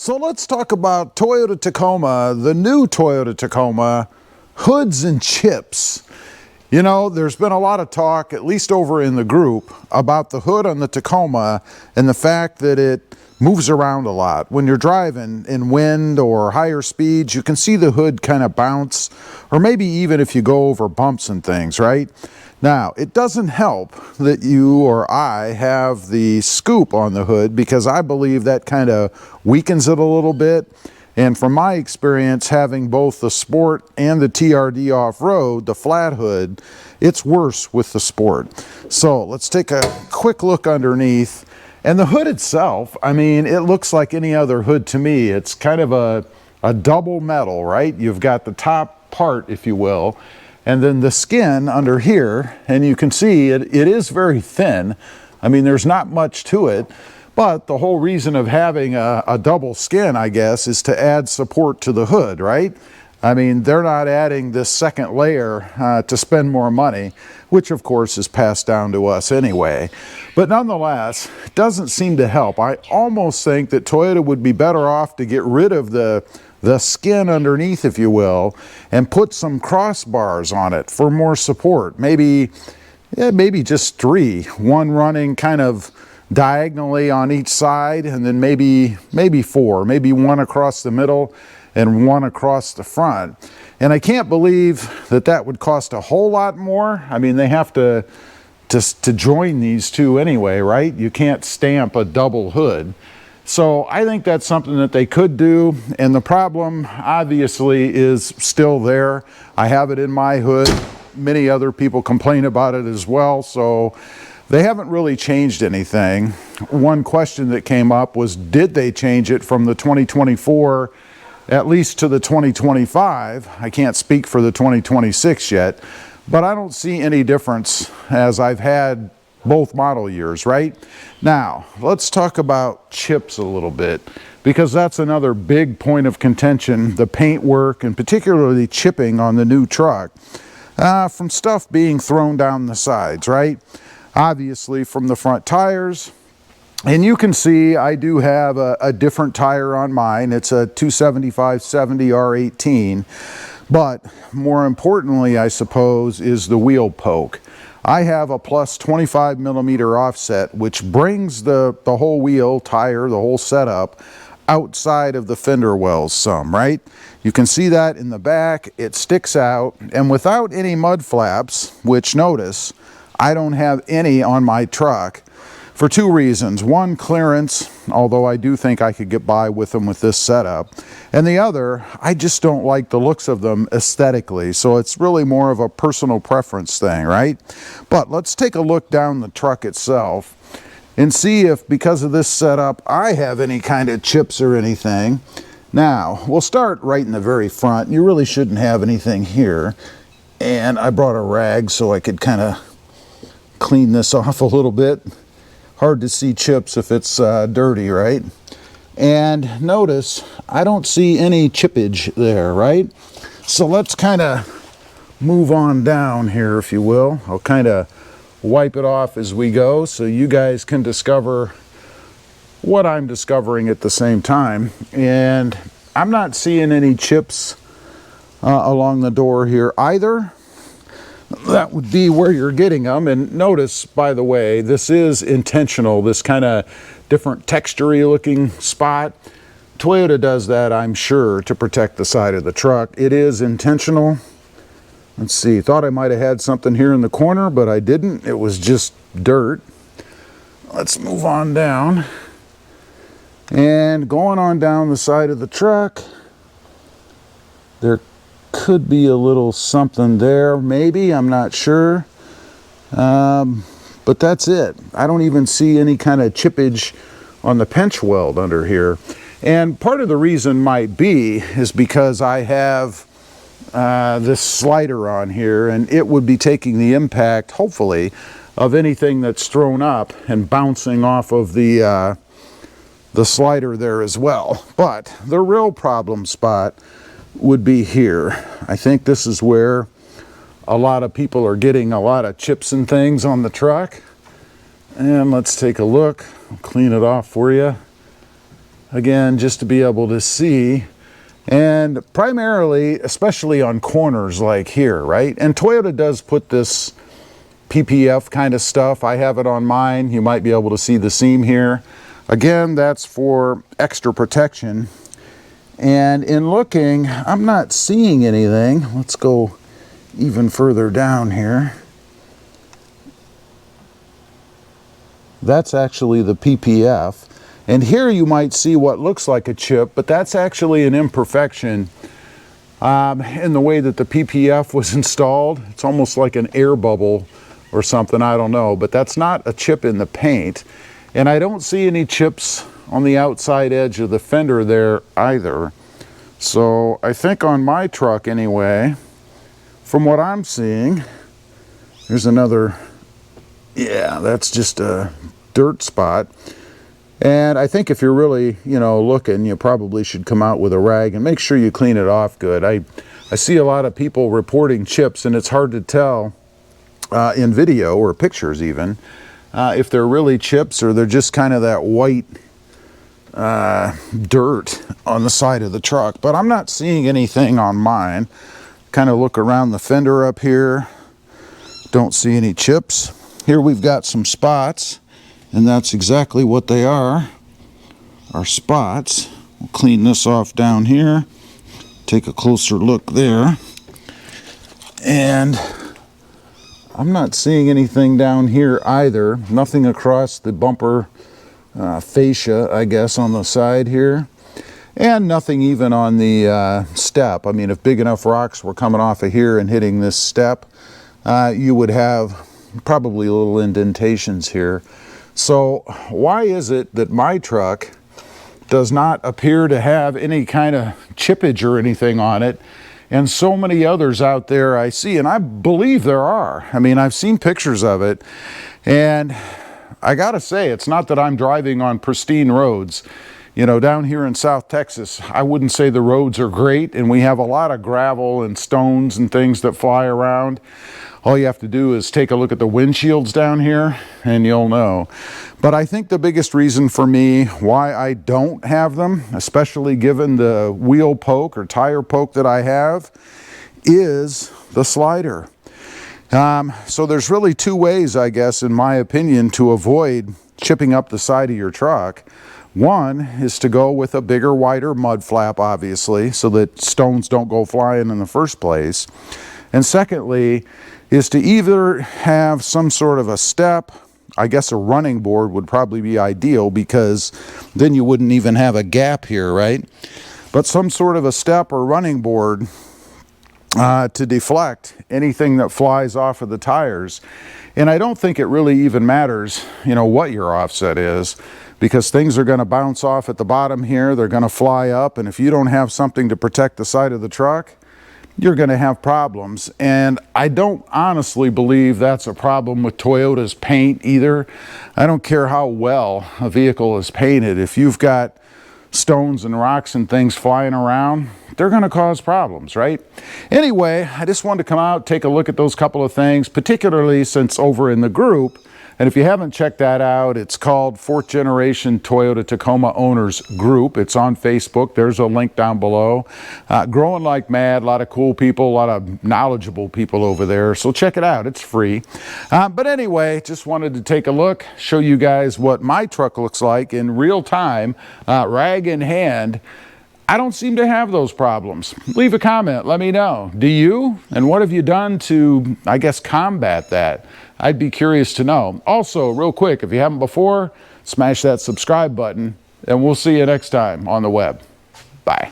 So let's talk about Toyota Tacoma, the new Toyota Tacoma, hoods and chips. You know, there's been a lot of talk, at least over in the group, about the hood on the Tacoma and the fact that it moves around a lot. When you're driving in wind or higher speeds, you can see the hood kind of bounce, or maybe even if you go over bumps and things, right? Now, it doesn't help that you or I have the scoop on the hood, because I believe that kind of weakens it a little bit. And from my experience, having both the Sport and the TRD off-road, the flat hood, it's worse with the Sport. So let's take a quick look underneath. And the hood itself, I mean, it looks like any other hood to me. It's kind of a double metal, right? You've got the top part, if you will, and then the skin under here, and you can see it is very thin. I mean, there's not much to it, but the whole reason of having a double skin, I guess, is to add support to the hood, right? I mean, they're not adding this second layer to spend more money, which of course is passed down to us anyway. But nonetheless, it doesn't seem to help. I almost think that Toyota would be better off to get rid of the skin underneath, if you will, and put some crossbars on it for more support. Maybe just three, one running kind of diagonally on each side, and then maybe four, maybe one across the middle and one across the front. And I can't believe that that would cost a whole lot more. I mean, they have to join these two anyway, right? You can't stamp a double hood. So I think that's something that they could do, and the problem obviously is still there. I have it in my hood. Many other people complain about it as well, so they haven't really changed anything. One question that came up was, did they change it from the 2024 at least to the 2025? I can't speak for the 2026 yet, but I don't see any difference as I've had both model years, right? Now, let's talk about chips a little bit, because that's another big point of contention, the paint work and particularly chipping on the new truck from stuff being thrown down the sides, right? Obviously from the front tires. And you can see I do have a different tire on mine. It's a 275/70 R18. But more importantly, I suppose, is the wheel poke. I have a plus 25 millimeter offset, which brings the whole wheel, tire, the whole setup outside of the fender wells some, right? You can see that in the back. It sticks out, and without any mud flaps, which notice, I don't have any on my truck, for two reasons. One, clearance, although I do think I could get by with them with this setup. And the other, I just don't like the looks of them aesthetically. So it's really more of a personal preference thing, right? But let's take a look down the truck itself and see if, because of this setup, I have any kind of chips or anything. Now, we'll start right in the very front. You really shouldn't have anything here. And I brought a rag so I could kind of clean this off a little bit. Hard to see chips if it's dirty, right? And notice I don't see any chippage there, right? So let's kind of move on down here, if you will. I'll kind of wipe it off as we go so you guys can discover what I'm discovering at the same time. And I'm not seeing any chips along the door here either. That would be where you're getting them. And notice, by the way, this is intentional, this kind of different texture-y looking spot. Toyota does that, I'm sure, to protect the side of the truck. It is intentional. Let's see, thought I might have had something here in the corner, but I didn't. It was just dirt. Let's move on down. And going on down the side of the truck, there could be a little something there, maybe, I'm not sure. But that's it. I don't even see any kind of chippage on the pinch weld under here. And part of the reason might be is because I have this slider on here, and it would be taking the impact, hopefully, of anything that's thrown up and bouncing off of the slider there as well. But the real problem spot would be here. I think this is where a lot of people are getting a lot of chips and things on the truck. And let's take a look. I'll clean it off for you. again, just to be able to see. And primarily, especially on corners like here, right? And Toyota does put this PPF kind of stuff. I have it on mine. You might be able to see the seam here. Again, that's for extra protection. And in looking, I'm not seeing anything. Let's go even further down here. That's actually the PPF. And here you might see what looks like a chip, but that's actually an imperfection in the way that the PPF was installed. It's almost like an air bubble or something, I don't know, but that's not a chip in the paint. And I don't see any chips on the outside edge of the fender there either. So I think on my truck anyway, from what I'm seeing, there's another, yeah, that's just a dirt spot. And I think if you're really, you know, looking, you probably should come out with a rag and make sure you clean it off good. I see a lot of people reporting chips, and it's hard to tell in video or pictures even if they're really chips or they're just kind of that white dirt on the side of the truck. But I'm not seeing anything on mine. Kind of look around the fender up here. Don't see any chips. Here we've got some spots. And that's exactly what they are spots. We'll clean this off down here. Take a closer look there. And I'm not seeing anything down here either. Nothing across the bumper fascia, I guess, on the side here. And nothing even on the step. I mean, if big enough rocks were coming off of here and hitting this step, you would have probably little indentations here. So why is it that my truck does not appear to have any kind of chippage or anything on it, and so many others out there I see, and I believe there are. I mean, I've seen pictures of it, and I gotta say, it's not that I'm driving on pristine roads. You know, down here in South Texas, I wouldn't say the roads are great, and we have a lot of gravel and stones and things that fly around. All you have to do is take a look at the windshields down here and you'll know. But I think the biggest reason for me why I don't have them, especially given the wheel poke or tire poke that I have, is the slider. So there's really two ways, I guess, in my opinion, to avoid chipping up the side of your truck. One is to go with a bigger, wider mud flap, obviously, so that stones don't go flying in the first place. And secondly, is to either have some sort of a step. I guess a running board would probably be ideal, because then you wouldn't even have a gap here, right? But some sort of a step or running board to deflect anything that flies off of the tires. And I don't think it really even matters, you know, what your offset is, because things are going to bounce off at the bottom here. They're going to fly up, and if you don't have something to protect the side of the truck, you're going to have problems. And I don't honestly believe that's a problem with Toyota's paint either. I don't care how well a vehicle is painted. If you've got stones and rocks and things flying around, they're going to cause problems, right? Anyway, I just wanted to come out, take a look at those couple of things, particularly since over in the group, and if you haven't checked that out, it's called 4th Generation Toyota Tacoma Owners Group. It's on Facebook. There's a link down below. Growing like mad, a lot of cool people, a lot of knowledgeable people over there. So check it out. It's free. But anyway, just wanted to take a look, show you guys what my truck looks like in real time, rag in hand. I don't seem to have those problems. Leave a comment, let me know. Do you? And what have you done to, I guess, combat that? I'd be curious to know. Also, real quick, if you haven't before, smash that subscribe button, and we'll see you next time on the web. Bye.